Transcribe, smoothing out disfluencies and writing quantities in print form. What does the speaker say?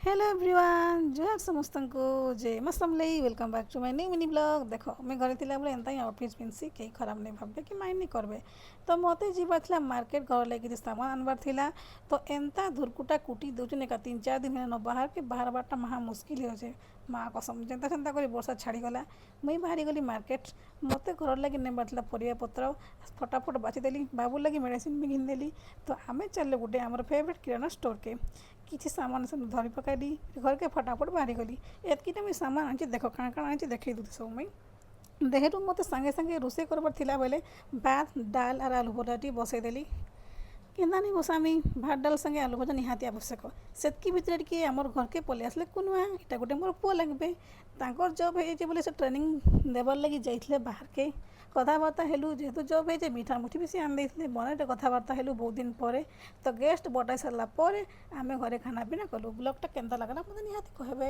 Hello everyone जोहार समस्त को जे मसमले welcome back to my new mini blog. देख मैं घरे थिला बेले एंता ही ऑफिस पिन्सी कहीं खराब नहीं भावे कि माइंड नहीं करबे। तो मते जीवा थिला मार्केट घर लगे सामान आनबार थिला। तो एंता धुरकुटा कुटी दौन का 3-4 दिन न बाहर के बाहर बारटा महा मुस्किल हो जाए। माँ कसम जेनता सेन्ता कर वर्षा छाड़ीगला मुई बाहरी गली मार्केट। मते घर लगे नेबार थिला परिया पत्र फटाफट बाछीदेली बाबू लगे मेडिसिन भी घिनदेली। तो आम चल गोटे आमर फेवरेट किराना स्टोर के किसी सामान से धरी पकड़ी घर के फटाफट बाहरी गली एतकीटा मुझे सामान आनी देख काण काण आनी देखे दूसरी सब मुई देहटू मत सागे सागे रोषे करबार थिला बेले भात डाल और आलू भजाटी बसईदेली केन्दा नहीं बसामी भात डाल संगे आलू भजा निहाती आवश्यक सेतकी भितर टिके आमर घर के पलि आसले कुनुआ इटा गोटे मोर पुआ लगबे तांकर जॉब है बोले से ट्रेनिंग देवार लगी जाइथिले बाहर के कथबार्ता हेलु जेहेतु जॉब है मीठा मुठी भी सी आन देइथिले बनाटे कथबार्ता हेलु बहुत दिन पर तो गेस्ट बटाई सारा आम घरे खाना पीना कलु ब्लॉगटा केन्ता लगला मते निहाती कहबे।